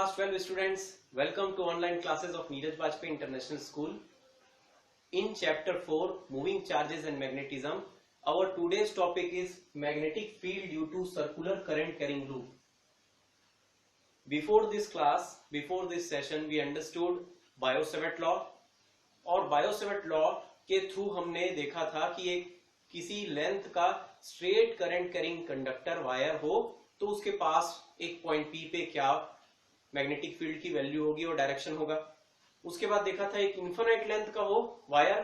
class 12 students, welcome to online classes of Neeraj Bajpayee International School. In chapter 4, moving charges and magnetism, our today's topic is magnetic field due to circular current carrying loop. Before this class, before this session, we understood Biot-Savart law, और Biot-Savart law के through हमने देखा था कि एक किसी length का straight current carrying conductor wire हो तो उसके पास एक पॉइंट पी पे क्या मैग्नेटिक फील्ड की वैल्यू होगी और डायरेक्शन होगा। उसके बाद देखा था एक इन्फिनाइट लेंथ का हो वायर,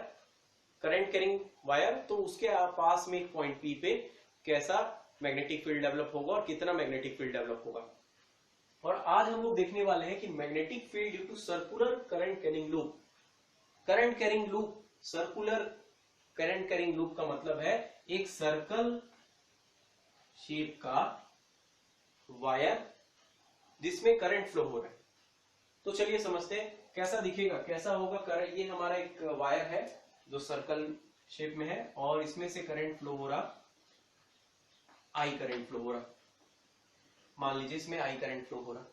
करंट कैरिंग वायर, तो उसके पास में एक पॉइंट पी पे कैसा मैग्नेटिक फील्ड डेवलप होगा और कितना मैग्नेटिक फील्ड डेवलप होगा। और आज हम लोग देखने वाले हैं कि magnetic field due to circular current carrying loop. Current carrying loop, circular current carrying loop का मतलब है एक सर्कल शेप का वायर जिसमें करंट फ्लो हो रहा है। तो चलिए समझते हैं कैसा दिखेगा, कैसा होगा करंट। ये हमारा एक वायर है जो सर्कल शेप में है और इसमें से करंट फ्लो हो रहा, आई करंट फ्लो हो रहा। मान लीजिए इसमें आई करंट फ्लो हो रहा।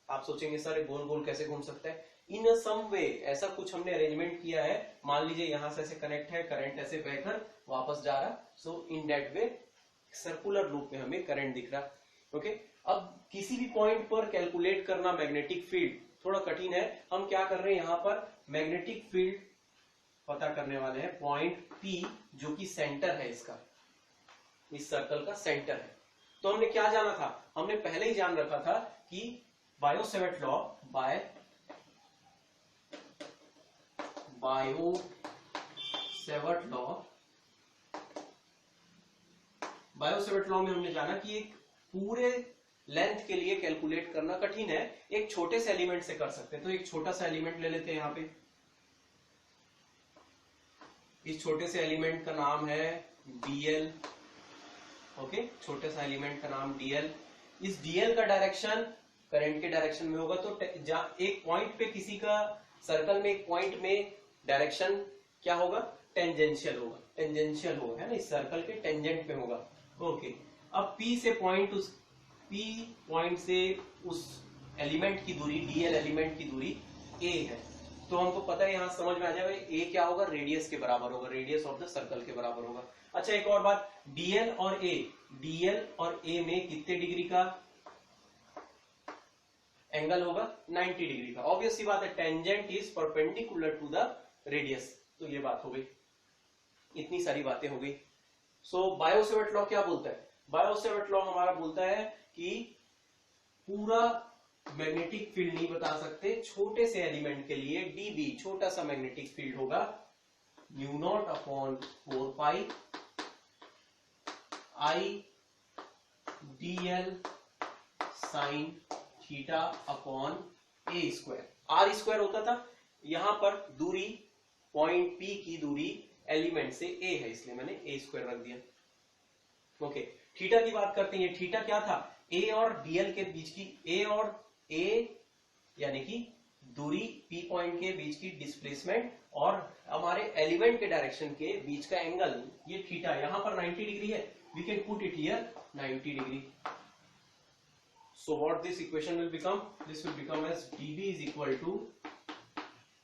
आप सोचेंगे सर गोल गोल कैसे घूम सकता है। इन सम वे ऐसा कुछ हमने अरेंजमेंट किया है। मान लीजिए यहां से ऐसे कनेक्ट है, करंट ऐसे बहकर वापस जा रहा, so in that way circular loop में हमें करंट दिख रहा। ओके, अब किसी भी पॉइंट पर कैलकुलेट करना मैग्नेटिक फील्ड थोड़ा कठिन है। हम क्या कर रहे हैं, यहां पर मैग्नेटिक फील्ड पता करने वाले हैं पॉइंट पी जो कि सेंटर है इसका, इस सर्कल का सेंटर है। तो हमने क्या जाना था, हमने पहले ही जान रखा था कि बायो-सेवर्ट लॉ, बायो-सेवर्ट लॉ में हमने जाना कि एक पूरे लेंथ के लिए कैलकुलेट करना कठिन है, एक छोटे से एलिमेंट से कर सकते हैं। तो एक छोटा सा एलिमेंट ले लेते हैं यहां पे। इस छोटे से एलिमेंट का नाम है डीएल। ओके, छोटे सा एलिमेंट का नाम डीएल। इस डीएल का डायरेक्शन करंट के डायरेक्शन में होगा। तो एक पॉइंट पे किसी का सर्कल में एक पॉइंट में डायरेक्शन क्या होगा, टेंजेंशियल होगा। टेंजेंशियल होगा, है ना, इस सर्कल के टेंजेंट पे होगा। ओके, अब P से पॉइंट, उस P पॉइंट से उस एलिमेंट की दूरी, डीएल एलिमेंट की दूरी A है। तो हमको पता है, यहां समझ में आ जाएगा A क्या होगा, रेडियस के बराबर होगा, रेडियस ऑफ द सर्कल के बराबर होगा। अच्छा, एक और बात, डीएल और A में कितने डिग्री का एंगल होगा, 90 डिग्री का। ऑब्वियस सी बात है, tangent is perpendicular to the radius. तो ये बात हो गई, इतनी सारी बातें हो गई। सो बायो-सेवर्ट लॉ क्या बोलता है, बायो-सेवर्ट लॉ हमारा बोलता है कि पूरा मैग्नेटिक फील्ड नहीं बता सकते, छोटे से एलिमेंट के लिए डीबी, छोटा सा मैग्नेटिक फील्ड होगा, mu not upon 4 pi I dl sine theta upon a square. R square होता था, यहां पर दूरी पॉइंट पी की दूरी एलिमेंट से ए है, इसलिए मैंने ए स्क्वायर रख दिया। ओके, थीटा की बात करते हैं। थीटा क्या था, ए और डीएल के बीच की, ए और ए यानी कि दूरी पी पॉइंट के बीच की डिस्प्लेसमेंट और हमारे एलिमेंट के डायरेक्शन के बीच का एंगल, ये थीटा। यहां पर 90 डिग्री है, we can put it here 90 degree. So what this equation will become? This will become as dB is equal to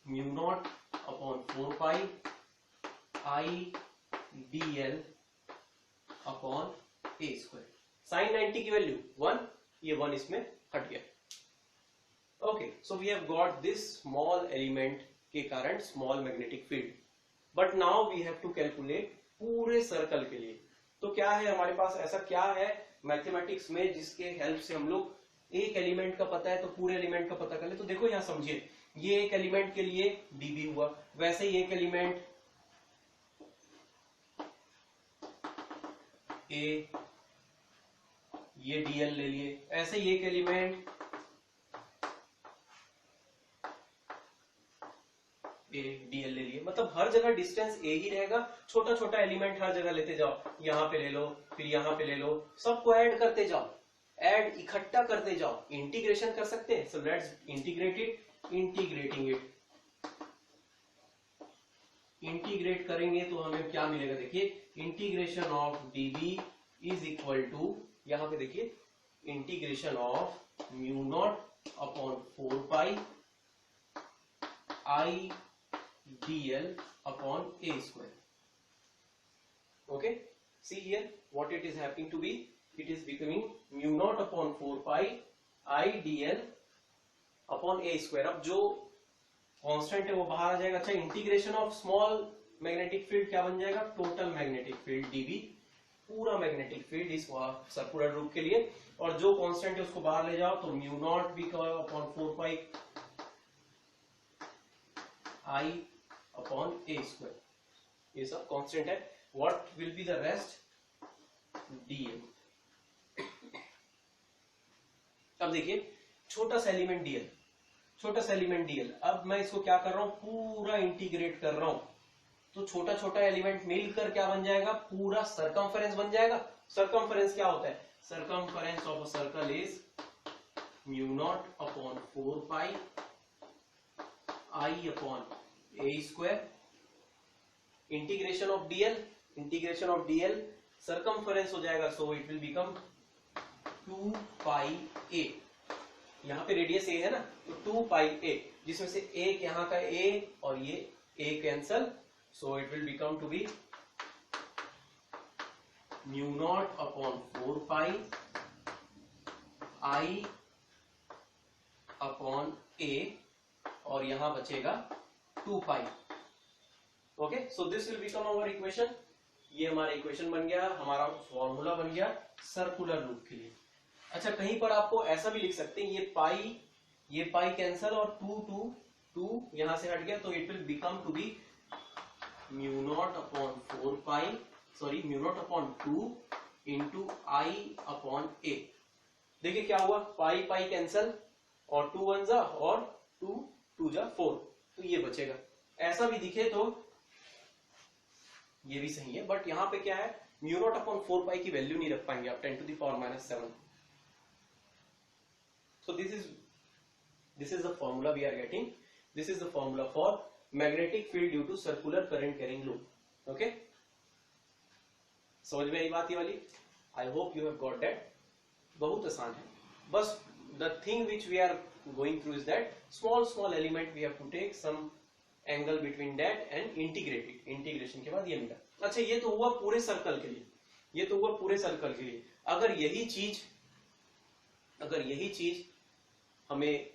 mu naught upon 4 pi I dl upon a square. Sin 90 की value 1, ये 1 इसमें हट गया। Okay, so we have got this small element के कारण small magnetic field. But now we have to calculate पूरे circle के लिए। तो क्या है हमारे पास, ऐसा क्या है मैथमेटिक्स में जिसके हेल्प से हम लोग एक एलिमेंट का पता है तो पूरे एलिमेंट का पता कर ले। तो देखो यहां समझिए, ये एक एलिमेंट के लिए डीबी हुआ, वैसे ही एक एलिमेंट ए, ये डीएल ले लिए, ऐसे ही एक एलिमेंट ए डीएल ले लिए। मतलब हर जगह डिस्टेंस ए ही रहेगा, छोटा छोटा एलिमेंट हर जगह लेते जाओ, यहां पे ले लो, फिर यहां पे ले लो, सबको ऐड करते जाओ, ऐड इकट्ठा करते जाओ, इंटीग्रेशन कर सकते हैं। So let's integrate it, integrating it, integrate करेंगे तो हमें क्या मिलेगा, देखिए integration of dB is equal to, यहां पे देखिए integration of mu not upon 4 pi I dl upon a square. Okay, see here what it is happening to be. It is becoming mu naught upon 4 pi I dl upon a square. अब जो constant है वो बाहर आ जाएगा. अच्छा, integration of small magnetic field क्या बन जाएगा? टोटल मैग्नेटिक फील्ड dv, पूरा मैग्नेटिक फील्ड इस सर्कुलर लूप के लिए. और जो कांस्टेंट है उसको बाहर ले जाओ तो mu not be upon 4 pi I upon a square. ये सब कांस्टेंट है. What will be the rest? dl. अब देखिए छोटा सा एलिमेंट dl, छोटा सा एलिमेंट dl. अब मैं इसको क्या कर रहा हूं? पूरा इंटीग्रेट कर रहा हूं. तो छोटा छोटा एलिमेंट मिलकर क्या बन जाएगा? पूरा सरकमफेरेंस बन जाएगा. सरकमफेरेंस क्या होता है? Circumference of a circle is mu naught upon 4 pi I upon a square. Integration of dl, integration of dl circumference हो जाएगा, सो it will become 2 pi a. यहाँ पे रेडियस a है ना, तो 2 पाई a, जिसमें से एक यहाँ का a और ये a cancel, so it will become to be mu not upon 4 pi I upon a, और यहां बचेगा 2 pi. Okay, so this will become our equation. ये हमारा इक्वेशन बन गया, हमारा फॉर्मूला बन गया सर्कुलर लूप के लिए. अच्छा, कहीं पर आपको ऐसा भी लिख सकते हैं, ये पाई कैंसल और 2 यहां से हट गया, तो it will become to be mu not upon 4 pi, sorry mu not upon 2 into I upon a. देखिए क्या हुआ? पाई पाई कैंसल और 2 1 जा और 2 2 जा 4, तो ये बचेगा. ऐसा भी दिखे तो ये भी सही है, बट यहां पे क्या है? म्यू नॉट अपॉन 4 पाई की वैल्यू नहीं रख पाएंगे आप 10 to the power minus 7. So this is the formula we are getting. This is the formula for magnetic field due to circular current carrying loop. Okay, समझ में आई बात ये वाली? I hope you have got that. बहुत आसान है. बस the thing which we are going through is that small element we have to take some angle between that and integrate it. Integration के बाद ये मिला. अच्छा, ये तो हुआ पूरे सर्कल के लिए, ये तो हुआ पूरे सर्कल के लिए. अगर यही चीज हमें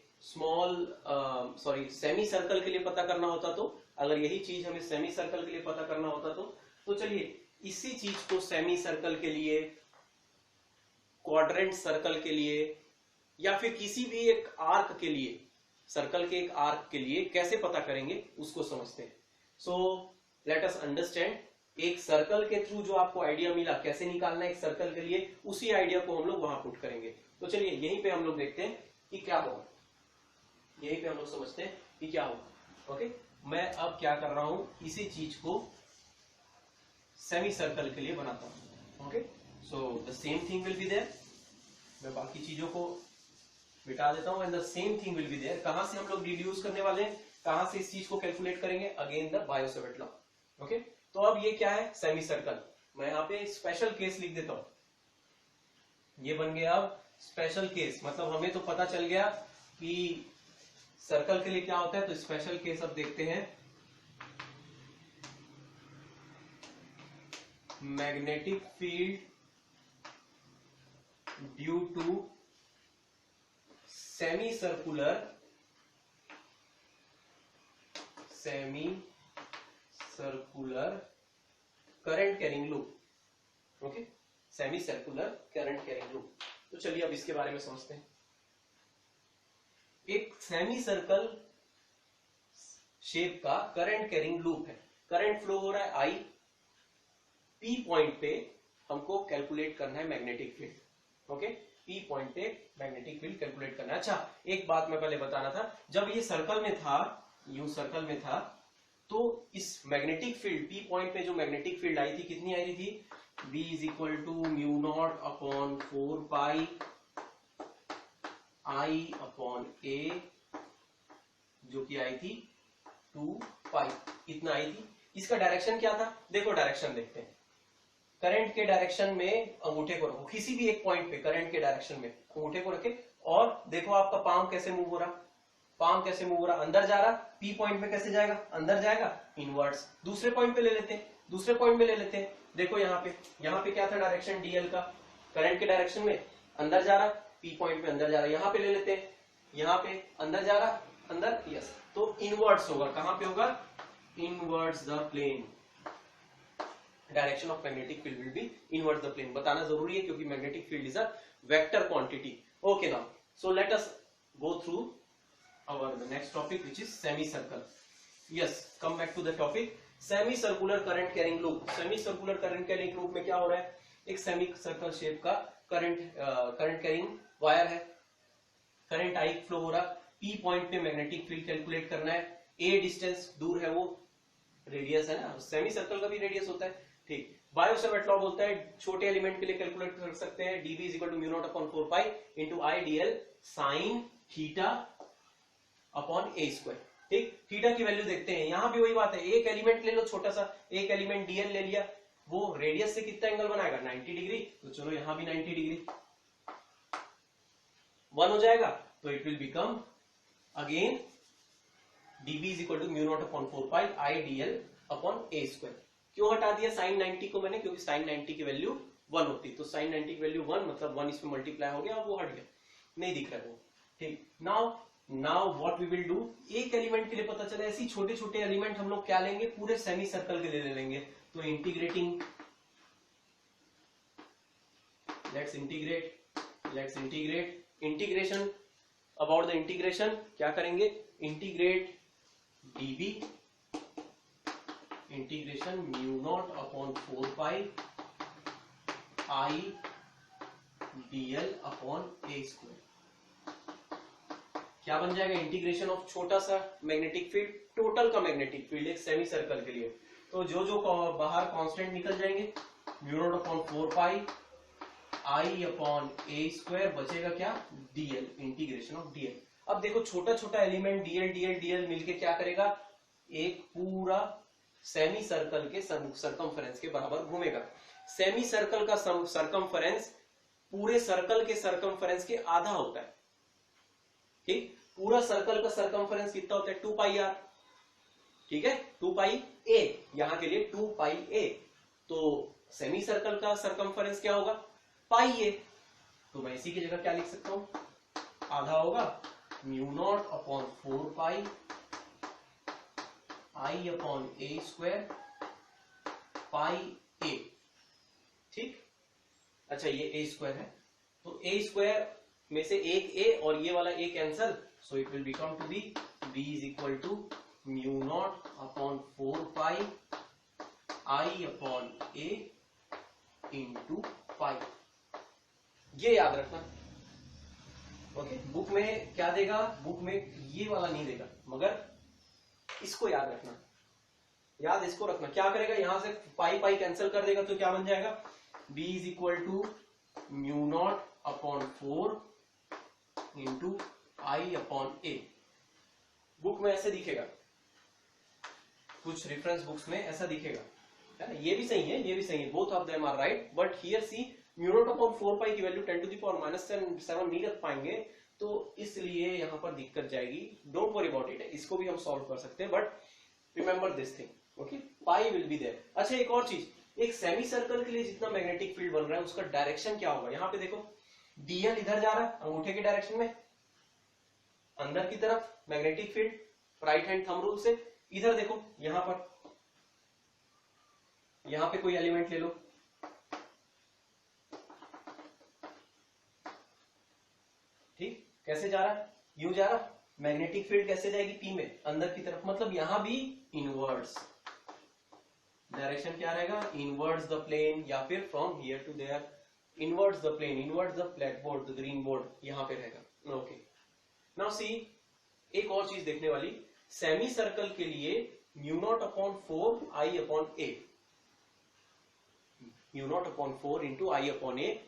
सेमी सर्कल के लिए पता करना होता, तो अगर यही चीज हमें सेमी सर्कल के लिए पता करना होता तो चलिए इसी चीज को सेमी सर्कल के लिए, क्वाड्रेंट सर्कल के लिए, या फिर किसी भी एक आर्क के लिए, सर्कल के एक आर्क के लिए कैसे पता करेंगे उसको समझते हैं. सो लेट अस अंडरस्टैंड. एक सर्कल के थ्रू जो आपको आइडिया मिला कैसे निकालना है एक सर्कल के लिए, उसी आइडिया को हम लोग वहां पुट करेंगे. तो चलिए यहीं पे हम लोग देखते हैं कि क्या होगा, यहीं पे हम लोग समझते हैं कि क्या होगा. ओके, मैं अब क्या कर रहा हूं? इसी चीज को सेमी सर्कल के लिए बनाता हूं. Okay, so the same thing will be there. मैं बाकी चीजों को मिटा देता हूं and the same thing will be there. कहां से हम लोग डिड्यूस करने वाले हैं, कहां से इस चीज को कैलकुलेट करेंगे? Again the bio-Savart law. Okay, तो अब ये क्या है? Semi circle. मैं यहाँ पे स्पेशल केस लिख देता हूं. ये बन गया अब स्पेशल केस. मतलब हमें तो पता चल गया कि सर्कल के लिए क्या होता है, तो स्पेशल केस अब देखते हैं. Magnetic field due to semi circular current carrying loop. Okay, semi circular current carrying loop. तो चलिए अब इसके बारे में समझते हैं. एक सेमी सर्कल शेप का करंट कैरिंग लूप है. करंट फ्लो हो रहा है आई. पी पॉइंट पे हमको कैलकुलेट करना है magnetic field. Okay, P point पे मैग्नेटिक फील्ड कैलकुलेट करना है. अच्छा, एक बात मैं पहले बताना था. जब ये सर्कल में था, यूं सर्कल में था, तो इस मैग्नेटिक फील्ड पी पॉइंट पे जो मैग्नेटिक फील्ड आई थी, कितनी आई थी? B is equal to mu not upon 4 pi I upon A, जो कि आई थी 2 पाई. इतना आई थी. इसका डायरेक्शन क्या था? देखो डायरेक्शन देखते हैं. करंट के डायरेक्शन में अंगूठे को रखो, किसी भी एक पॉइंट पे करंट के डायरेक्शन में अंगूठे को रखे और देखो आपका पाम कैसे मूव हो रहा, पाम कैसे मूव हो रहा, अंदर जा रहा, पी पॉइंट पे कैसे जाएगा, अंदर जाएगा, इनवर्ड्स। दूसरे पॉइंट पे ले लेते हैं, दूसरे पॉइंट पे ले लेते हैं। देखो यहाँ पे क्या था डायरेक्शन डीएल का, करंट के डायरेक्शन में अंदर जा रहा, पी पॉइंट पे अंदर जा रहा, यहाँ पे ले लेते हैं, यहाँ पे अंदर जा रहा, अंदर, यस, तो इनवर्ड्स होगा। कहां पे होगा, inwards the plane, direction of magnetic field will be inwards the plane. बताना जरूरी है क्योंकि magnetic field is a vector quantity. Okay now, so let us go through our the next topic which is semicircle. Yes, come back to the topic, semicircular current carrying loop. Semicircular current carrying loop में क्या हो रहा है, एक semi circle shape का current carrying wire है, current I flow हो रहा, पी पॉइंट पे मैग्नेटिक फील्ड कैलकुलेट करना है, ए डिस्टेंस दूर है वो रेडियस है ना, सेमी सर्कल का भी रेडियस होता है, ठीक। बायो सेवर्ट लॉ बोलता है छोटे एलिमेंट के लिए कैलकुलेट कर सकते हैं, dB is equal to mu not upon 4 pi into I dl sine theta upon a square, ठीक। थीटा की वैल्यू देखते हैं, यहां भी वही बात है, एक एलिमेंट ले लो छोटा सा, एक एलिमेंट डीएल ले लिया, वो रेडियस से कितना एंगल बनाएगा, 90 डिग्री, तो चलो यहां भी 90 डिग्री 1 हो जाएगा, तो it will become again dB is equal to mu not upon 4 pi I dl upon a square. क्यों हटा दिया साइन 90 को मैंने, क्योंकि साइन 90 की वैल्यू 1 होती, तो साइन 90 की वैल्यू 1 मतलब 1 इसमें मल्टीप्लाई हो गया और वो हट गया, नहीं दिख रहा है वो, ठीक। Now what we will do, एक एलिमेंट के लिए पता चला, ऐसी छोटे छोटे एलिमेंट हम लोग क्या लेंगे, पूरे सेमी सर्कल के लिए ले लेंगे, तो integrating, let's integrate integration, about the integration क्या करेंगे, integrate dB integration mu naught upon 4 pi I dl upon a square. क्या बन जाएगा, इंटीग्रेशन ऑफ छोटा सा मैग्नेटिक फील्ड, टोटल का मैग्नेटिक फील्ड एक सेमी सर्कल के लिए, तो जो बाहर कांस्टेंट निकल जाएंगे, mu naught upon 4 pi I upon a square, बचेगा क्या, डीएल, इंटीग्रेशन ऑफ डीएल। अब देखो छोटा छोटा एलिमेंट डीएल मिलके क्या करेगा, एक पूरा सेमी सर्कल के सरकमफेरेंस के बराबर घूमेगा। सेमी सर्कल का सरकमफेरेंस पूरे सर्कल के सरकमफेरेंस के आधा होता है, ठीक। पूरा सर्कल का सरकमफेरेंस कितना होता है, 2 पाई आर, ठीक है, 2 पाई ए, यहां के लिए 2 पाई ए, तो सेमी सर्कल का सरकमफेरेंस क्या होगा, पाई ए, तो मैं इसी की जगह क्या लिख सकता हूं, आधा होगा mu not upon 4 pi I upon a square pi ए, ठीक। अच्छा ये ए स्क्वायर है, तो ए स्क्वायर में से एक ए और ये वाला a cancel, so it will become to be b is equal to mu not upon 4 pi I upon a into pi, ये याद रखना, ओके। बुक में क्या देगा, बुक में ये वाला नहीं देगा, मगर इसको याद रखना, याद इसको रखना। क्या करेगा, यहां से पाई पाई कैंसिल कर देगा, तो क्या बन जाएगा, b is equal to mu not upon 4 into I upon a. Book में ऐसे दिखेगा, कुछ रेफरेंस बुक्स में ऐसा दिखेगा, है ना, ये भी सही है, ये भी सही है, both of them are right, but here see mu not upon 4 pi की वैल्यू 10 टू द पावर -7 नहीं रख पाएंगे, तो इसलिए यहां पर दिक्कत जाएगी। डोंट वरी अबाउट इट, इसको भी हम सॉल्व कर सकते हैं, but remember this thing, okay, pi will be there. अच्छा एक और चीज, एक सेमी सर्कल के लिए जितना मैग्नेटिक फील्ड बन रहा है उसका डायरेक्शन क्या होगा, यहाँ पे देखो डीएल इधर जा रहा है अंगूठे के डायरेक्शन में, अंदर की तरफ magnetic field right hand thumb rule से, इधर देखो यहां पर, यहां पे कोई एलिमेंट ले लो, ठीक, कैसे जा रहा है, यूं जा रहा, मैग्नेटिक फील्ड कैसे जाएगी, पी में, अंदर की तरफ, मतलब यहां भी इनवर्ड्स, डायरेक्शन क्या रहेगा, इनवर्ड्स द प्लेन, या फिर from here to there, inwards the plane, inwards the blackboard, the green board, यहां पे रहेगा, ओके। नाउ सी, एक और चीज देखने वाली, सेमी सर्कल के लिए mu naught upon 4 I upon A, mu naught upon 4 into I upon a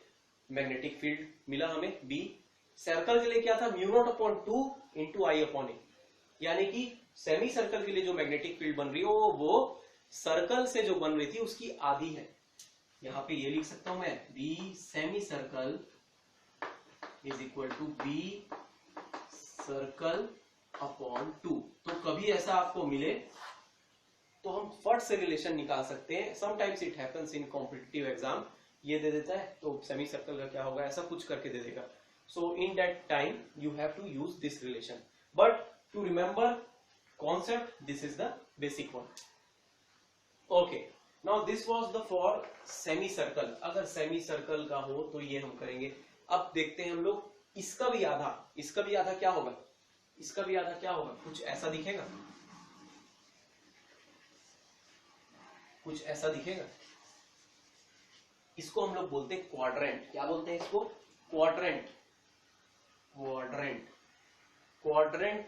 magnetic field मिला हमें, बी। सर्कल के लिए क्या था, mu naught upon 2 into I upon ए, यानी कि सेमी सर्कल के लिए जो मैग्नेटिक फील्ड बन रही है वो सर्कल से जो बन रही थी उसकी आधी है। यहां पे ये लिख सकता हूं मैं, B semi circle is equal to B circle upon 2। तो कभी ऐसा आपको मिले तो हम फट से रिलेशन निकाल सकते हैं। Sometimes it happens in competitive exam, ये दे देता है तो सेमी सर्कल का क्या होगा, ऐसा कुछ करके दे देगा। So in that time you have to use this relation, but to remember concept this is the basic one. Okay, now this was the for semi circle. अगर सेमी सर्कल का हो तो ये हम करेंगे। अब देखते हैं हम लोग इसका भी आधा, इसका भी आधा क्या होगा, इसका भी आधा क्या होगा, कुछ ऐसा दिखेगा, कुछ ऐसा दिखेगा। इसको हम लोग बोलते हैं क्वाड्रेंट। क्या बोलते हैं इसको, quadrant. Quadrant, quadrant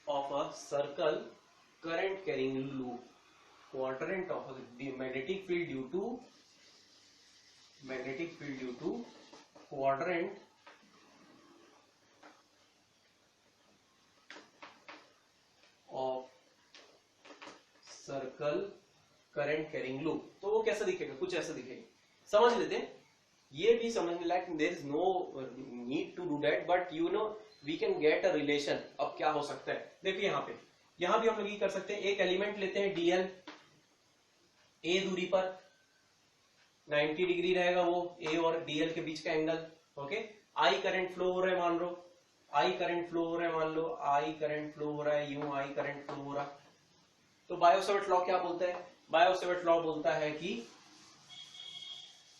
of a circle current carrying loop. Quadrant of magnetic field due to, magnetic field due to quadrant of circle current carrying loop. तो वो कैसा दिखेगा, कुछ ऐसा दिखेगा। समझ लेते हैं, ये भी समझने लायक, there is no need to do that, but you know we can get a relation. अब क्या हो सकता है, देखिए यहाँ पे, यहाँ भी हम लोग ये कर सकते हैं। एक एलिमेंट लेते हैं डीएल, ए दूरी पर 90 डिग्री रहेगा वो ए और डीएल के बीच का angle. Okay, I current flow हो रहा है, मान लो आई करंट फ्लो हो रहा है, मान लो आई करंट फ्लो हो रहा है, यूं आई करंट फ्लो हो रहा। तो बायो-सैवर्ट लॉ क्या बोलता है, बायो-सैवर्ट लॉ बोलता है कि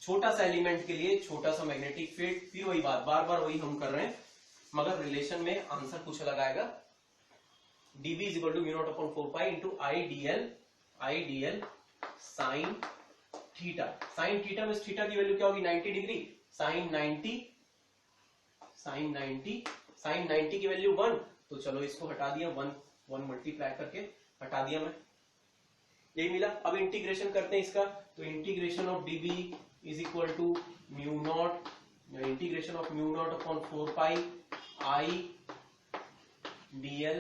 छोटा सा एलिमेंट के लिए छोटा सा मैग्नेटिक फील्ड, फिर वही बात, बार बार वही हम कर रहे हैं, मगर रिलेशन में आंसर कुछ अलग आएगा। dB is equal to mu not upon 4 pi into I dl sine theta. Sine theta में थीटा की वैल्यू क्या होगी, 90 डिग्री। साइन 90 की वैल्यू 1, तो चलो इसको हटा दिया, 1 मल्टीप्लाई करके हटा दिया मैं, यही मिला। अब इंटीग्रेशन करते हैं इसका, तो integration of dB is equal to mu naught, integration of mu not upon 4 pi I dl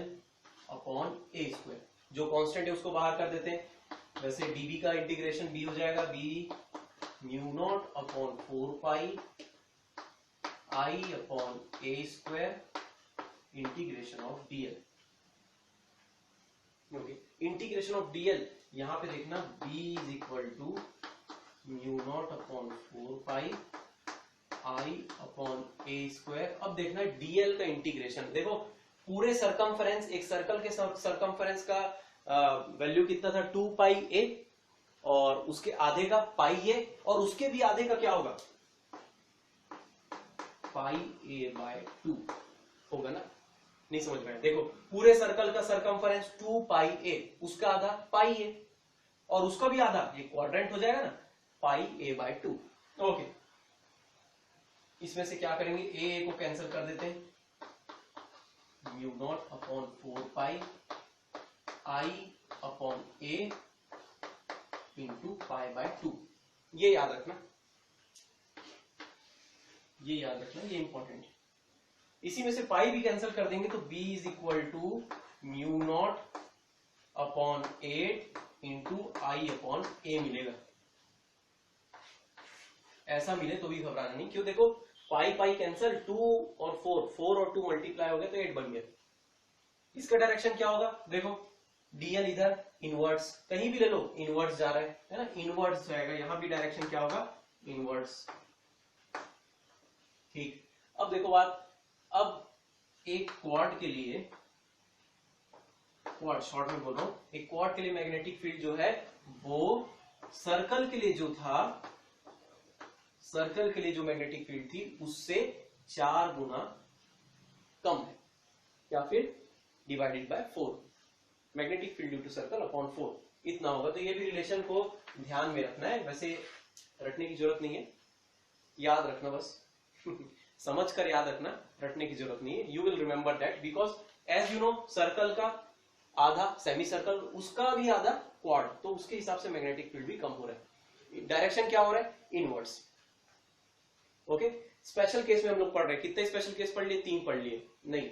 upon a square. जो कांस्टेंट है उसको बाहर कर देते हैं। वैसे dB का इंटीग्रेशन b हो जाएगा, b mu not upon 4 pi I upon a square integration of dl। Okay, integration of dl यहां पे देखना, b is equal to mu not upon 4 pi I upon a square. अब देखना dl का integration, देखो पूरे सरकमफेरेंस, एक circle के सरकमफेरेंस का वैल्यू कितना था, 2 पाई ए, और उसके आधे का पाई ए, और उसके भी आधे का क्या होगा, पाई ए बाय 2 होगा ना। नहीं समझ में आया, देखो पूरे सर्कल का सरकमफेरेंस 2 पाई ए, उसका आधा पाई ए, और उसका भी आधा, ये क्वाड्रेंट हो जाएगा ना, पाई ए बाय 2। ओके, इसमें से क्या करेंगे, ए को कैंसिल कर देते हैं, mu naught upon 4 pi I upon a into pi by 2। ये याद रखना, ये याद रखना, ये इंपॉर्टेंट है। इसी में से पाई भी कैंसिल कर देंगे तो b is equal to mu not upon 8 into I upon a मिलेगा। ऐसा मिले तो भी घबराना नहीं, क्यों, देखो पाई पाई कैंसिल, 2 और 4 और 2 मल्टीप्लाई हो गया तो 8 बन गया। इसका डायरेक्शन क्या होगा, देखो dl इधर इनवर्ट्स, कहीं भी ले लो इनवर्ट्स जा रहा है ना, इनवर्ट्स जाएगा, यहां भी डायरेक्शन क्या होगा, इनवर्ट्स। ठीक, अब देखो बात, अब एक क्वाड के लिए, क्वाड शॉर्ट में बोल रहा हूं, एक क्वाड के लिए मैग्नेटिक फील्ड जो है वो सर्कल के लिए जो था, सर्कल के लिए जो मैग्नेटिक फील्ड थी उससे 4 गुना कम है, या फिर divided by 4, magnetic field due to circle upon 4, इतना होगा। तो ये भी रिलेशन को ध्यान में रखना है, वैसे रटने की जरूरत नहीं है, याद रखना बस समझ कर याद रखना, रटने की जरूरत नहीं है। You will remember that because as you know circle का आधा सेमी सर्कल, उसका भी आधा क्वाड, तो उसके हिसाब से मैग्नेटिक फील्ड भी कम हो रहा है। डायरेक्शन क्या हो रहा है, इनवर्ड्स। ओके, स्पेशल केस में हम लोग पढ़ रहे हैं, कितने स्पेशल केस पढ़ लिए, 3 पढ़ लिए, नहीं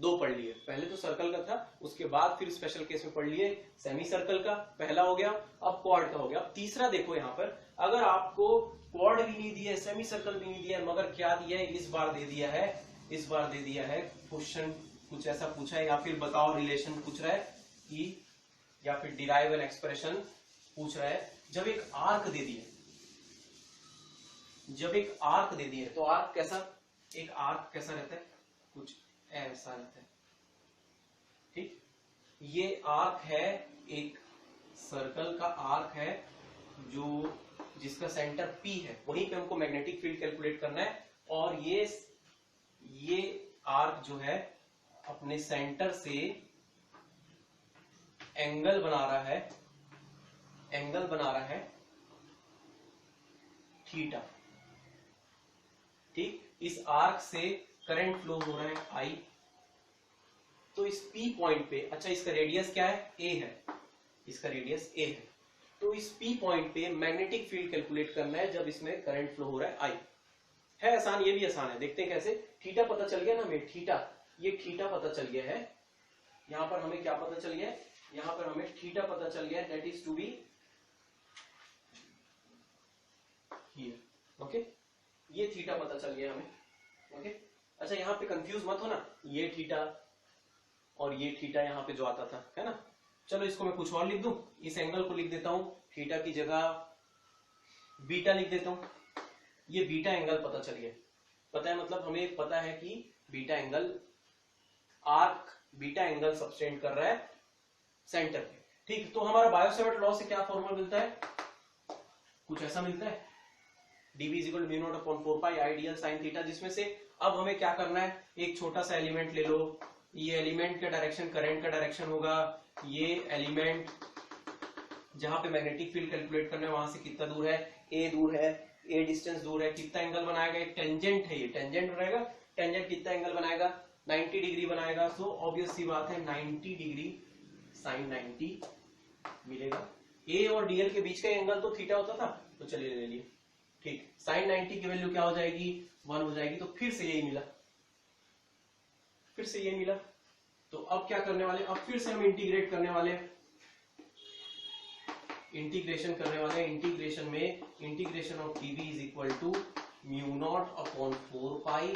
दो पढ़ लिए, पहले तो सर्कल का था, उसके बाद फिर स्पेशल केस में पढ़ लिए सेमी सर्कल का, पहला हो गया, अब क्वाड का हो गया। अब तीसरा देखो यहाँ पर, अगर आपको क्वाड भी नहीं दिया है, सेमी सर्कल भी नहीं दिया है, मगर क्या दिया है, इस बार दे दिया है, इस बार दे दिया है क्वेश्चन कुछ ऐसा पूछा है, या फिर बताओ रिलेशन पूछ रहा है कि, या फिर डिराइव एन एक्सप्रेशन पूछ रहा है। जब एक आर्क दे दिया, जब एक आर्क दे दिया तो आर्क कैसा, एक आर्क कैसा रहता है, कुछ ऐसा रहता है, ठीक। ये आर्क है, एक सर्कल का आर्क है जो जिसका सेंटर P है, वहीं पे हमको मैग्नेटिक फील्ड कैलकुलेट करना है। और ये आर्क जो है अपने सेंटर से एंगल बना रहा है, एंगल बना रहा है थीटा, ठीक। इस आर्क से करंट फ्लो हो रहा है I, तो इस P पॉइंट पे, अच्छा इसका रेडियस क्या है, A है, इसका रेडियस A है, तो इस P पॉइंट पे मैग्नेटिक फील्ड कैलकुलेट करना है जब इसमें करंट फ्लो हो रहा है I। है आसान, ये भी आसान है, देखते हैं कैसे। थीटा पता चल गया ना हमें, थीटा, ये थीटा पता चल गया है, यहां पर हमें क्या पता चल गया है, यहां पर हमें थीटा पता चल गया है, that is to be here, okay. ये थीटा पता चल गया हमें, ओके। अच्छा यहाँ पे कंफ्यूज मत हो ना, ये थीटा और ये थीटा यहाँ पे जो आता था, है ना। चलो इसको मैं कुछ और लिख दूं, इस एंगल को लिख देता हूं, थीटा की जगह बीटा लिख देता हूं। ये बीटा एंगल पता चल गया, पता है, मतलब हमें पता है कि beta angle, arc beta angle subtend कर रहा है सेंटर पे, ठीक। तो हमारा बायो-सेवर्ट लॉ से क्या फॉर्मूला मिलता है, कुछ ऐसा मिलता है, dv is equal to mu not upon 4 pi I dl sin theta, जिसमें से अब हमें क्या करना है, एक छोटा सा एलिमेंट ले लो, ये एलिमेंट का डायरेक्शन करंट का डायरेक्शन होगा, ये एलिमेंट जहां पे मैग्नेटिक फील्ड कैलकुलेट करना है वहां से कितना दूर है, a दूर है, a डिस्टेंस दूर है, कितना एंगल बनाएगा, एक टेंजेंट है, ये टेंजेंट बनाएगा, टेंजेंट कितना एंगल बनाएगा, 90 डिग्री बनाएगा। सो ऑब्वियस सी बात है 90 डिग्री साइन 90 मिलेगा। a और dl के बीच का एंगल तो थीटा होता था, तो चलिए ले लिए, ठीक। साइन 90 की वैल्यू क्या हो जाएगी, 1 हो जाएगी, तो फिर से यही मिला, फिर से ये मिला। तो अब क्या करने वाले, अब फिर से हम इंटीग्रेट करने वाले, इंटीग्रेशन करने वाले, इंटीग्रेशन में integration of dv is equal to mu not upon 4 pi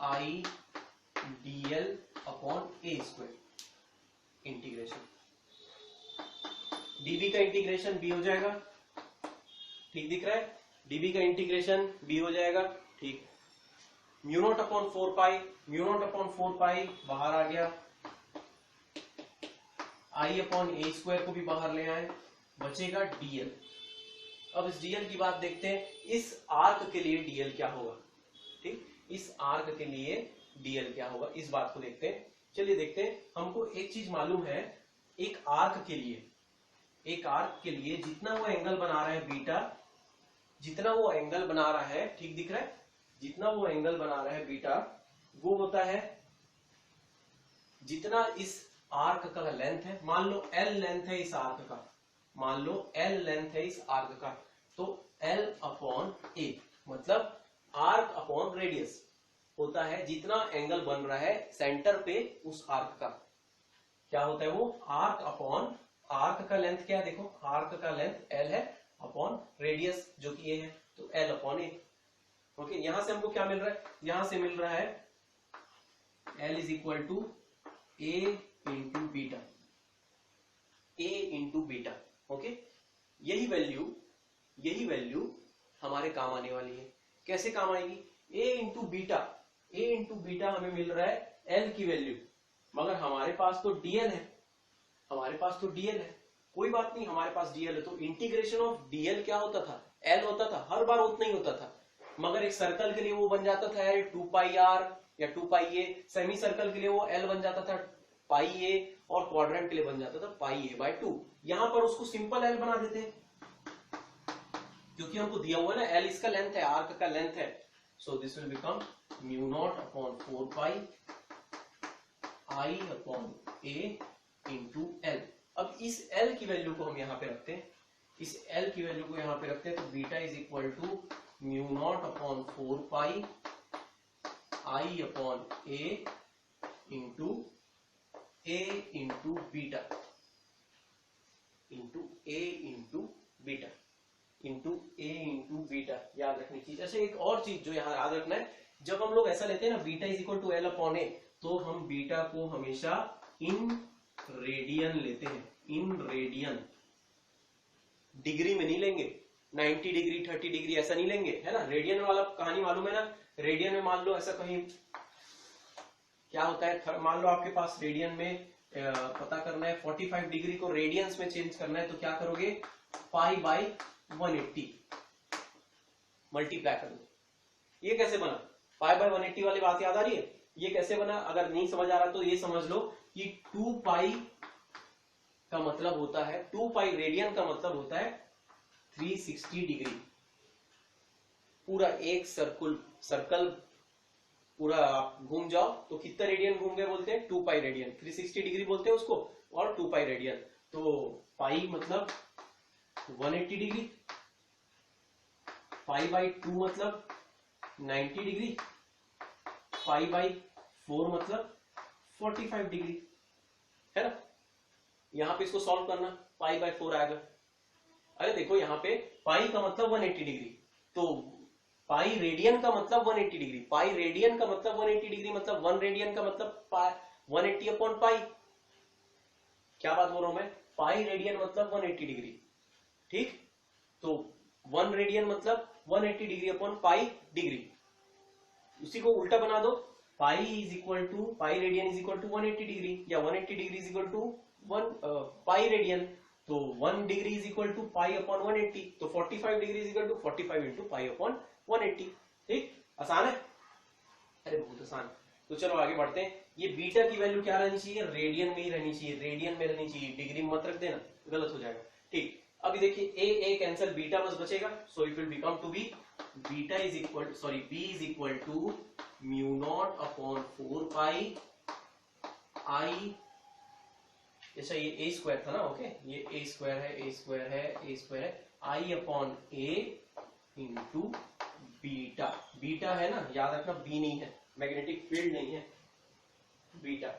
I dl upon a square, integration dv का इंटीग्रेशन b हो जाएगा, ठीक दिख रहा है, dv का इंटीग्रेशन b हो जाएगा, ठीक। म्यू नॉट अपॉन 4 पाई, म्यू नॉट अपॉन 4 पाई बाहर आ गया, आई अपॉन ए स्क्वायर को भी बाहर ले आए, बचेगा dl। अब इस dl की बात देखते हैं, इस आर्क के लिए dl क्या होगा, ठीक, इस आर्क के लिए dl क्या होगा, इस बात को देखते हैं। चलिए देखते हैं, हमको एक चीज मालूम है, एक आर्क के लिए, एक आर्क के लिए जितना वो एंगल बना रहा है बीटा, जितना वो एंगल बना रहा है, ठीक दिख रहा है, जितना वो एंगल बना रहा है बीटा, वो होता है जितना इस आर्क का लेंथ है, मान लो L लेंथ है इस आर्क का, मान लो L लेंथ है इस आर्क का, तो L अपॉन A, मतलब आर्क अपॉन रेडियस होता है जितना एंगल बन रहा है सेंटर पे उस आर्क का, क्या होता है वो, आर्क अपॉन, आर्क का लेंथ क्या है, देखो आर्क का लेंथ L है अपॉन रेडियस जो कि A है, तो L अपॉन A, ओके। यहां से हमको क्या मिल रहा है, यहां से मिल रहा है L is equal to A into beta, A into beta, okay. यही वैल्यू हमारे काम आने वाली है, कैसे काम आएगी, A इंटू बीटा हमें मिल रहा है L की वैल्यू, मगर हमारे पास तो dl है, हमारे पास तो dl है, कोई बात नहीं, हमारे पास dl है, तो इंटीग्रेशन ऑफ dl क्या होता था, L होता था, हर बार उतना ही होता था, मगर एक सर्कल के लिए वो बन जाता था 2 पाई r या 2 पाई a, सेमी सर्कल के लिए वो L बन जाता था पाई a, और क्वाड्रेंट के लिए बन जाता था पाई a बाय 2। यहां पर उसको सिंपल L बना देते हैं, क्योंकि हमको दिया हुआ है ना, L इसका लेंथ है, आर्क का लेंथ है, so this will become mu naught upon 4 pi I upon a into L। अब इस L की वैल्यू को हम यहाँ पे रखते हैं, इस L की वैल्यू को यहाँ पे रखते हैं, तो beta is equal to mu not upon 4 pi I upon a into a into beta into a into beta into a into beta, याद रखनी चीज। अच्छा एक और चीज जो यहाँ याद रखना है, जब हम लोग ऐसा लेते हैं ना beta is equal to L upon a, तो हम बीटा को हमेशा इन रेडियन लेते हैं, इन रेडियन, डिग्री में नहीं लेंगे, 90 डिग्री 30 डिग्री ऐसा नहीं लेंगे, है ना। रेडियन वाला कहानी मालूम है ना, रेडियन में मान लो ऐसा कहीं क्या होता है, मान लो आपके पास रेडियन में पता करना है 45 डिग्री को रेडियंस में चेंज करना है, तो क्या करोगे, पाई बाई 180 मल्टीप्लाई कर दो। ये कैसे बना, पाई बाई 180 वाली बात याद आ रही है, ये कैसे बना, अगर नहीं समझ आ रहा तो ये समझ लो कि 2 पाई का मतलब होता है, 2 पाई रेडियन का मतलब होता है 360 डिग्री। पूरा एक सर्कल पूरा आप घूम जाओ तो कितना रेडियन घूम गए बोलते हैं, 2 पाई रेडियन, 360 डिग्री बोलते हैं उसको, और 2 पाई रेडियन। तो पाई मतलब 180 डिग्री, पाई बाई 2 मतलब 90 डिग्री, पाई बाई 4 मतलब 45 डिग्री, है ना। यहां पे इसको सॉल्व करना, पाई बाई 4 आएगा। अरे देखो यहाँ पे पाई का मतलब 180 डिग्री, तो पाई रेडियन का मतलब 180 डिग्री, पाई रेडियन का मतलब 180 डिग्री, मतलब 1 रेडियन का मतलब 180 अपॉन पाई। क्या बात बोल रहा हूं मैं, पाई रेडियन मतलब 180 डिग्री, ठीक। तो 1 रेडियन मतलब 180 डिग्री अपॉन पाई डिग्री। उसी को उल्टा बना दो, pi is equal to, pi radian is equal to 180 degree, या 180 degree is equal to 1 pi radian. तो 1 degree is equal to pi upon 180, तो 45 degree is equal to 45 into pi upon 180। ठीक, आसान है, अरे बहुत आसान। तो चलो आगे बढ़ते हैं। ये बीटा की वैल्यू क्या रहनी चाहिए, रेडियन में ही रहनी चाहिए, रेडियन में रहनी चाहिए, डिग्री में मत रख देना, गलत हो जाएगा। ठीक, अभी देखिए ए कैंसिल, बीटा बस बचेगा, so it will become to be beta is equal, sorry b is equal to mu not upon 4 pi I, अच्छा ये ए स्क्वायर था ना, ओके, ये ए स्क्वायर है, ए स्क्वायर है, ए स्क्वायर है, आई upon a into beta. Beta है ना, याद रखना बी नहीं है, मैग्नेटिक फील्ड नहीं है, बीटा।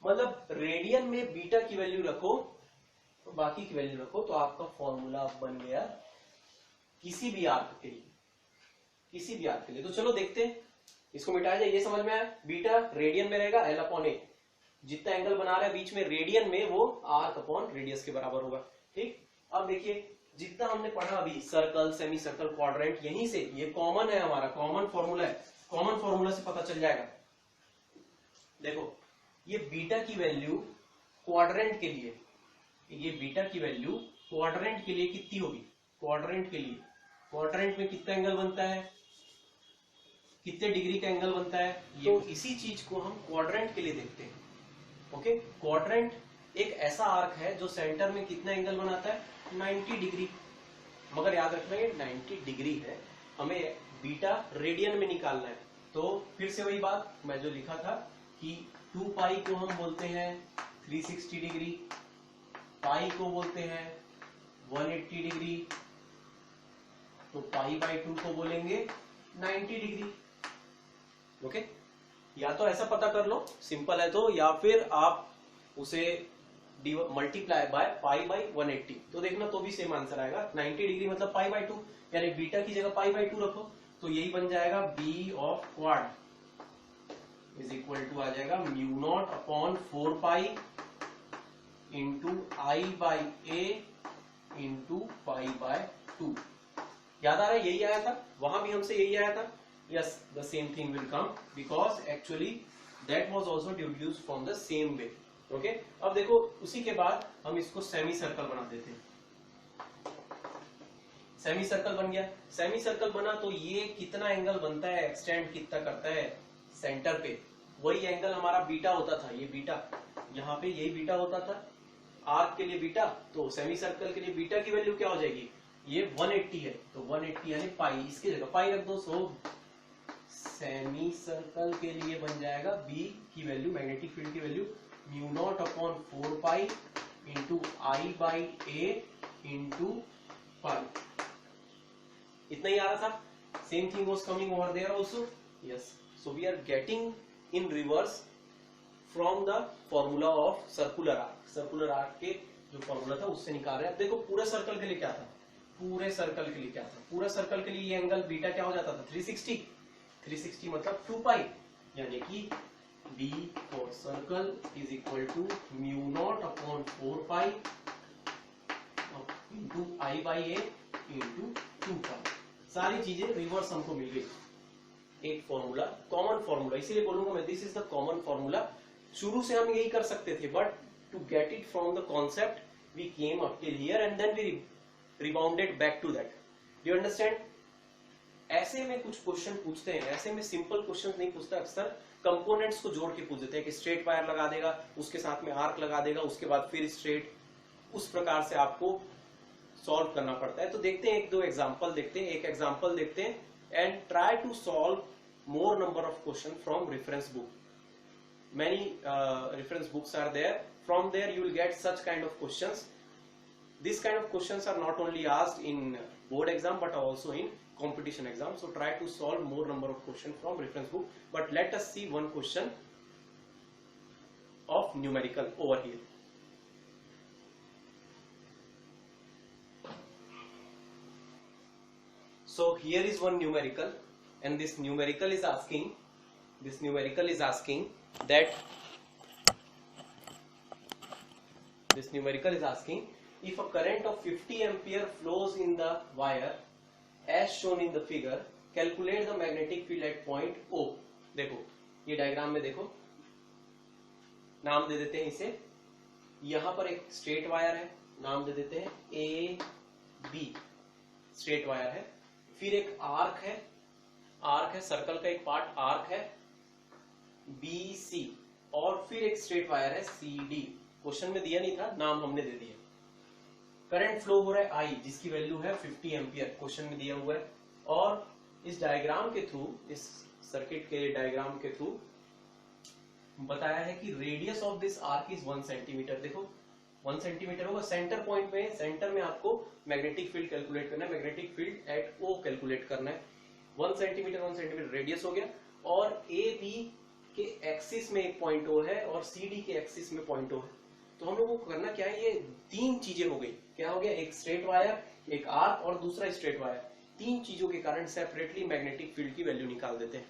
मतलब रेडियन में बीटा की वैल्यू रखो तो बाकी की वैल्यू रखो, तो आपका फॉर्मूला बन गया किसी भी आर्क के लिए, किसी भी आर्क के लिए। तो चलो देखते हैं, इसको मिटाया जाए, ये समझ में आया, बीटा रेडियन में रहेगा, एल अपॉन ए, जितना एंगल बना रहा है बीच में रेडियन में, वो आर्क अपॉन रेडियस के बराबर होगा। ठीक, अब देखिए जितना हमने पढ़ा अभी, सर्कल, सेमी सर्कल, क्वाड्रेंट, यहीं से ये कॉमन है, हमारा कॉमन फॉर्मूला है, कॉमन फॉर्मूला से पता चल जाएगा। देखो ये बीटा की वैल्यू क्वाड्रेंट के लिए, ये बीटा की वैल्यू क्वाड्रेंट के लिए कितनी होगी, क्वाड्रेंट के लिए, क्वाड्रेंट में कितना एंगल बनता है, कितने डिग्री का एंगल बनता है, तो इसी चीज को हम क्वाड्रेंट के लिए देखते हैं। ओके, क्वाड्रेंट एक ऐसा आर्क है जो सेंटर में कितना एंगल बनाता है, 90 डिग्री। मगर याद रखना ये 90 डिग्री है, हमें बीटा रेडियन में निकालना है। तो फिर से वही बात मैं जो लिखा था कि 2 पाई को हम बोलते हैं 360 डिग्री, पाई को बोलते हैं 180 डिग्री, तो पाई बाई 2 को बोलेंगे 90 डिग्री। ओके, या तो ऐसा पता कर लो, सिंपल है तो, या फिर आप उसे मल्टीप्लाई बाय पाई बाई 180, तो देखना तो भी सेम आंसर आएगा। 90 डिग्री मतलब पाई बाई 2, यानी बीटा की जगह पाई बाई 2 रखो, तो यही बन जाएगा b of quad is equal to आ जाएगा mu not upon 4 pi into I by a into pi by 2। याद आ रहा है, यही आया था, वहां भी हमसे यही आया था। Yes, the same thing will come because actually that was also deduced from the same way. Okay? अब देखो उसी के बाद हम इसको सेमी सर्कल बना देते हैं। सेमी सर्कल बन गया, सेमी सर्कल बना तो ये कितना एंगल बनता है, एक्सटेंड कितना करता है सेंटर पे, वही एंगल हमारा बीटा होता था। ये बीटा, यहाँ पे यही बीटा होता था आर्क के लिए बीटा, तो सेमी सर्कल के लिए बीटा की वैल्यू क्या हो जाएगी, ये 180 है, तो 180 यानी पाई, इसकी जगह पाई रख दो। सो सेमी सर्कल के लिए बन जाएगा बी की वैल्यू, मैग्नेटिक फील्ड की value mu not upon 4 pi into I by a into pi. इतना ही आ रहा था। Same thing was coming over there also. Yes, so we are getting in reverse from the formula of circular arc. Circular arc के जो formula था उससे निकाल रहे हैं। देखो पूरे सर्कल के लिए क्या था, पूरे सर्कल के लिए क्या था, पूरे सर्कल के लिए ये एंगल बीटा क्या हो जाता था 360। 360 मतलब 2 पाई, यानी कि b for circle is equal to mu not upon 4 pi into I by a into 2 pi. सारी चीजें रिवर्स हमको मिल गई। एक फॉर्मूला, कॉमन फॉर्मूला, इसीलिए बोलूंगा मैं this is the common formula. शुरू से हम यही कर सकते थे, but to get it from the concept we came up till here and then we rebounded back to that. Do you understand? ऐसे में कुछ क्वेश्चन पूछते हैं, ऐसे में सिंपल क्वेश्चन नहीं पूछता, अक्सर कंपोनेंट्स को जोड़ के पूछ देते हैं कि स्ट्रेट वायर लगा देगा, उसके साथ में आर्क लगा देगा, उसके बाद फिर स्ट्रेट, उस प्रकार से आपको सॉल्व करना पड़ता है। तो देखते हैं एक दो एग्जांपल देखते हैं, एक एग्जांपल देखते हैं and try to solve more number of question from reference book. Many reference books are there. From there you will get such kind of questions. This kind of questions are not only asked in board exam but also in competition exam. So try to solve more number of questions from reference book. But let us see one question of numerical over here. So here is one numerical, and this numerical is asking that if a current of 50 ampere flows in the wire as shown in the figure, calculate the magnetic field at point O। देखो ये diagram में देखो, नाम दे देते हैं इसे, यहां पर एक स्ट्रेट वायर है, नाम दे देते हैं ए बी, स्ट्रेट वायर है। फिर एक आर्क है, सर्कल का एक पार्ट आर्क है बी सी, और फिर एक स्ट्रेट वायर है सी डी। क्वेश्चन में दिया नहीं था, नाम हमने दे दिया। करंट फ्लो हो रहा है आई, जिसकी वैल्यू है 50 एम्पियर, क्वेश्चन में दिया हुआ है। और इस डायग्राम के थ्रू, इस सर्किट के डायग्राम के थ्रू बताया है कि radius of this arc is 1 centimetre. देखो 1 सेंटीमीटर होगा, सेंटर पॉइंट में, सेंटर में आपको मैग्नेटिक फील्ड कैलकुलेट करना है, magnetic field at O calculate करना है। 1 सेंटीमीटर रेडियस हो गया, और ए बी के एक्सिस में एक पॉइंट ओ है और सी डी के एक्सिस में पॉइंट ओ है। तो हम लोगों को करना क्या है, ये तीन चीजें हो गई। क्या हो गया, एक स्ट्रेट वायर, एक आर्क और दूसरा स्ट्रेट वायर। तीन चीजों के कारण सेपरेटली मैग्नेटिक फील्ड की वैल्यू निकाल देते हैं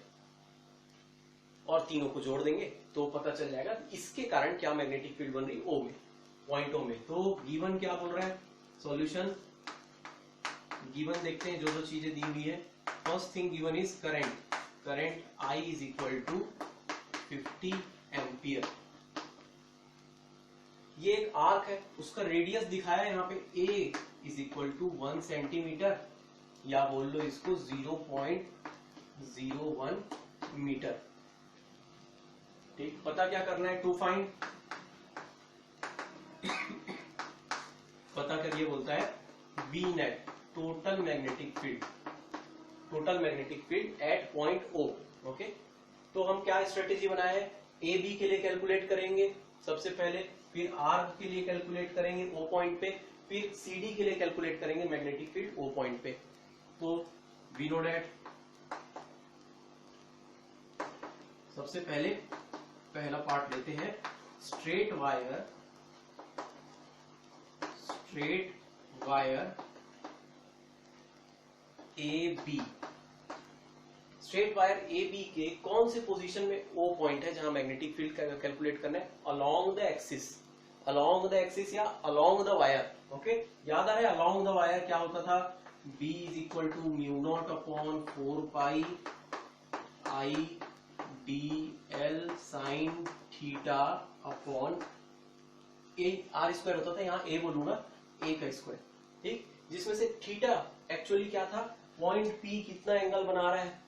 और तीनों को जोड़ देंगे तो पता चल जाएगा इसके कारण क्या मैग्नेटिक फील्ड बन रही ओ में, पॉइंट ओ में। तो गिवन क्या बोल रहा है, सॉल्यूशन गिवन देखते हैं, जो चीजें दी हुई है। First thing given is current I is equal to 50 ampere. ये एक आर्क है, उसका रेडियस दिखाया है यहाँ पे ए इज इक्वल टू 1 सेंटीमीटर, या बोल लो इसको 0.01 मीटर। ठीक, पता क्या करना है, टू फाइंड, पता करिए, बोलता है b net, total magnetic field at point O. Okay, तो हम क्या स्ट्रेटेजी बनाए हैं, ए बी के लिए कैलकुलेट करेंगे सबसे पहले, फिर आर्क के लिए कैलकुलेट करेंगे ओ पॉइंट पे, फिर सी डी के लिए कैलकुलेट करेंगे मैग्नेटिक फील्ड ओ पॉइंट पे। तो वी नो डैट सबसे पहले पहला पार्ट लेते हैं, straight wire a b. Straight wire a b के कौन से पोजीशन में ओ पॉइंट है जहां मैग्नेटिक फील्ड कैलकुलेट करना है, अलोंग द एक्सिस या अलोंग द वायर। ओके, याद आ रहा है अलोंग द वायर क्या होता था, B is equal to mu not upon 4 pi I d l sine theta upon a r square होता था, यहाँ ए बोलूंगा, ए का स्क्वायर। ठीक, जिसमें से थीटा एक्चुअली क्या था, पॉइंट पी कितना एंगल बना रहा है,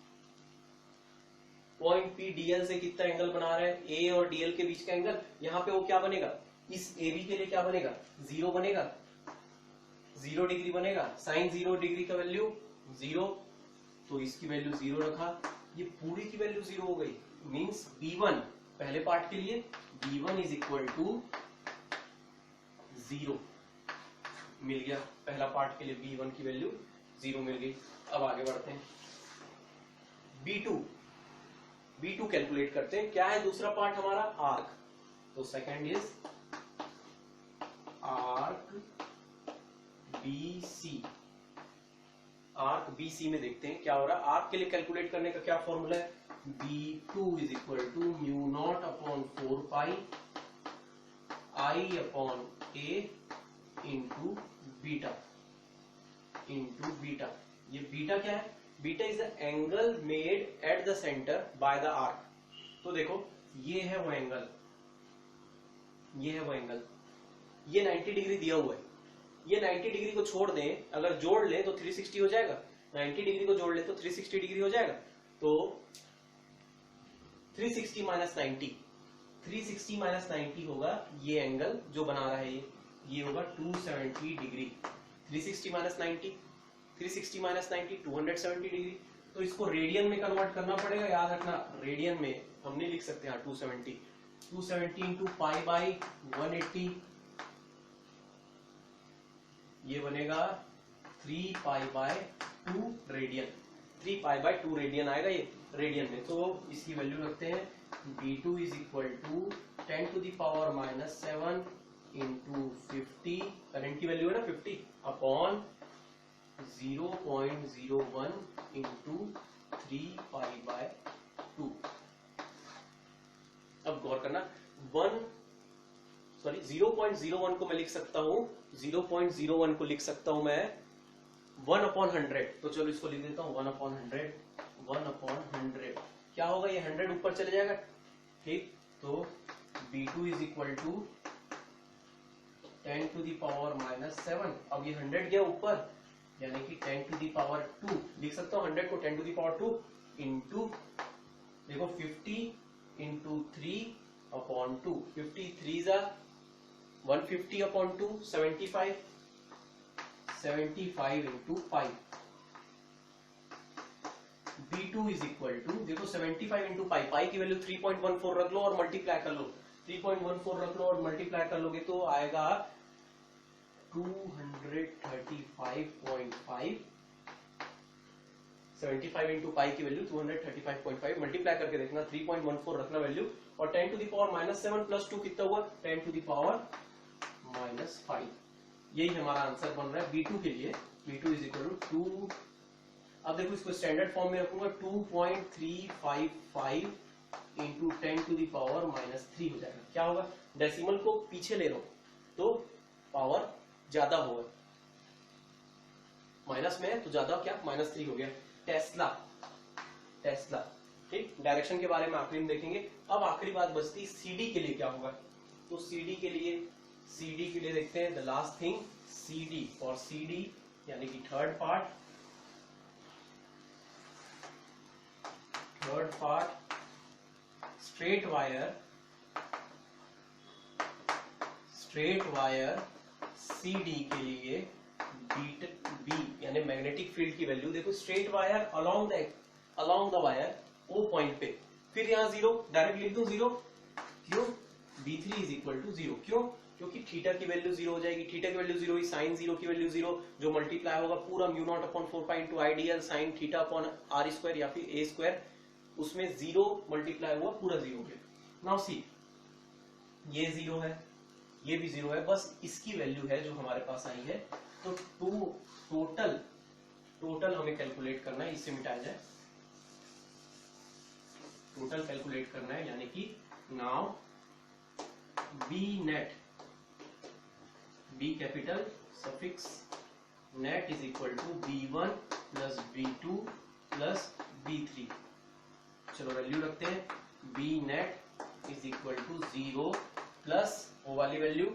पॉइंट पी डीएल से कितना एंगल बना रहा है, ए और डीएल के बीच का एंगल। यहाँ पे वो क्या बनेगा, इस ए बी के लिए क्या बनेगा, 0 बनेगा, 0 डिग्री बनेगा, साइन 0 डिग्री का वैल्यू 0, तो इसकी वैल्यू 0 रखा, ये पूरी की वैल्यू 0 हो गई। मींस B1 पहले पार्ट के लिए B1 इज इक्वल टू 0 मिल गया, पहला पार्ट के लिए B1 की वैल्यू 0 मिल गई। अब आगे बढ़ते हैं, B2 कैलकुलेट करते हैं। क्या है दूसरा पार्ट हमारा, आर्क। तो second is arc BC। Arc BC में देखते हैं क्या हो रहा है। आर्क के लिए कैलकुलेट करने का क्या फॉर्मूला है, B2 is equal to mu not upon 4 pi I upon A into beta. ये बीटा क्या है, beta is the angle made at the centre by the arc. तो देखो ये है वो एंगल, ये 90 डिग्री दिया हुआ है। ये 90 डिग्री को छोड़ दें, अगर जोड़ लें तो 360 हो जाएगा। 90 डिग्री को जोड़ लें तो 360 डिग्री हो जाएगा। तो 360 माइनस 90 होगा ये एंगल जो बना रहा है, ये होगा 270 डिग्री। 360 minus 90 270 degree. तो इसको रेडियन में कन्वर्ट करना पड़ेगा, याद रखना रेडियन में हम नहीं लिख सकते। हाँ 270 इंटू पाई बाई 180, ये बनेगा 3 पाई by 2 radian. 3 pi by 2 radian आएगा ये रेडियन में। तो इसकी वैल्यू रखते हैं, B2 is equal to 10 to the power minus 7 into 50, current की वैल्यू है ना 50, अपॉन 0.01 इंटू 3 पाई बाय 2। अब गौर करना, 0.01 को मैं लिख सकता हूं, 0.01 को लिख सकता हूं मैं 1/100। तो चलो इसको लिख देता हूं 1/100। क्या होगा, ये 100 ऊपर चले जाएगा, ठीक। तो B2 is equal to 10 to the power minus 7। अब ये 100 गया ऊपर, यानी कि 10 टू द पावर 2 लिख सकता हूं। 100 को 10 टू द पावर 2 इंटू देखो 50 इंटू 3 अपॉन 2। 53 जा 150 upon 2 75 into 5। B2 is equal to देखो 75 इंटू पाई की वैल्यू 3.14 रख लो और मल्टीप्लाई कर लो। 3.14 रख लो और मल्टीप्लाई कर लोगे तो आएगा 235.5। 75 इंटू पाई की वैल्यू 235.5, मल्टीप्लाई करके देखना, 3.14 रखना वैल्यू, और 10 to the power minus 7 plus 2 कितना हुआ, 10 टू द पावर माइनस 5। यही हमारा आंसर बन रहा है B2 के लिए। B2 इज इक्वल टू 2, अब देखो इसको स्टैंडर्ड फॉर्म में रखूंगा, 2.355 into 10 to the power minus 3 हो जाएगा। क्या होगा, डेसिमल को पीछे ले रहा हूं तो पावर ज्यादा होगा, माइनस में है तो ज्यादा, क्या -3 हो गया। टेस्ला, ठीक। डायरेक्शन के बारे में आखिरी में देखेंगे। अब आखिरी बात बचती CD के लिए क्या होगा। तो CD के लिए देखते हैं, the last thing CD, for CD यानी कि third part, straight wire CD के लिए B यानी मैग्नेटिक फील्ड की वैल्यू देखो, straight wire along the wire O point पे, फिर यहाँ 0 डायरेक्ट लिख दूं 0, क्यों, B3 इज इक्वल टू 0, क्यों, क्योंकि थीटा की वैल्यू 0 हो जाएगी। थीटा की वैल्यू 0 हुई, साइन 0 की वैल्यू 0, जो मल्टीप्लाई होगा पूरा mu naught upon 4 pi into ideal sign theta upon r square या फिर a स्क्वायर, उसमें 0 मल्टीप्लाई हुआ पूरा 0 हो गया। नाउ सी, ये 0 है, ये भी 0 है, बस इसकी वैल्यू है जो हमारे पास आई है। तो टोटल हमें कैलकुलेट करना है, इससे मिटाया जाए, टोटल कैलकुलेट करना है, यानी कि now B net, B capital suffix net is equal to B1 plus B2 plus B3। चलो वैल्यू रखते हैं, B net is equal to 0 plus वो वाली value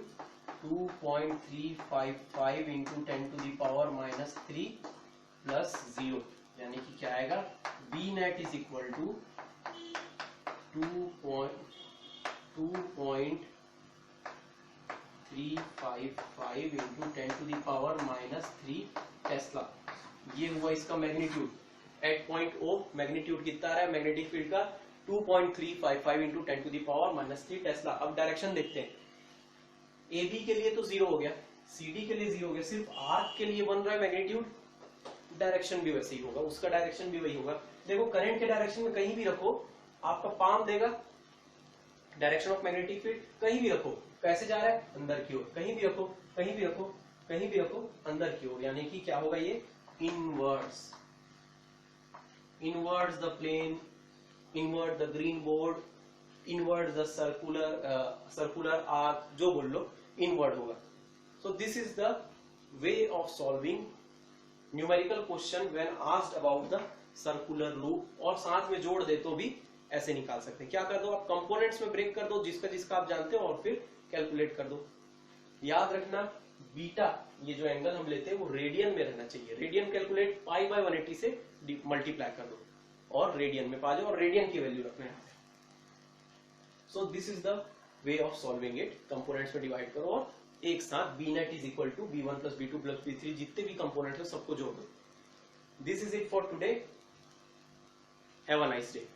2.355 into 10 to the power minus 3 plus 0, यानी कि क्या आएगा, B net is equal to 2.355 into 10 to the power minus 3 tesla. ये हुआ इसका magnitude at point O। Magnitude कितना आ रहा है मैग्नेटिक फील्ड का, 2.355 into 10 to the power minus 3 tesla. अब डायरेक्शन देखते हैं, AB के लिए तो 0 हो गया, CD के लिए 0 हो गया, सिर्फ आर्क के लिए बन रहा है मैग्नीट्यूड, डायरेक्शन भी वैसे ही होगा, उसका डायरेक्शन भी वही होगा। देखो करंट के डायरेक्शन में कहीं भी रखो, आपका पाम देगा डायरेक्शन ऑफ मैग्नेटिक फील्ड कहीं भी रखो, कैसे जा रहा है, अंदर की ओर, कहीं भी रखो, कहीं भी रखो, कहीं भी रखो, अंदर की ओर, यानी कि क्या होगा ये, inwards, inwards the plane, inward the green board, inward the circular arc, जो बोल लो, इनवर्ड होगा. So this is the way of solving numerical question when asked about the circular loop. और साथ में जोड़ दे तो भी ऐसे निकाल सकते हैं. क्या कर दो आप, कंपोनेंट्स में ब्रेक कर दो जिसका जिसका आप जानते हो और फिर कैलकुलेट कर दो. याद रखना बीटा, ये जो एंगल हम लेते हैं वो रेडियन में रहना चाहिए. रेडियन कैलकुलेट पाई बाय 180 से मल्टीप्लाई कर दो और रेडियन में पा जाओ और रेडियन की वैल्यू रखना है. So this is the way of solving it. Components में डिवाइड करो और एक साथ b net is equal to b1 plus b2 plus b3, जितने भी कंपोनेंट है सबको जोड़ दो. This is it for today. Have a nice day.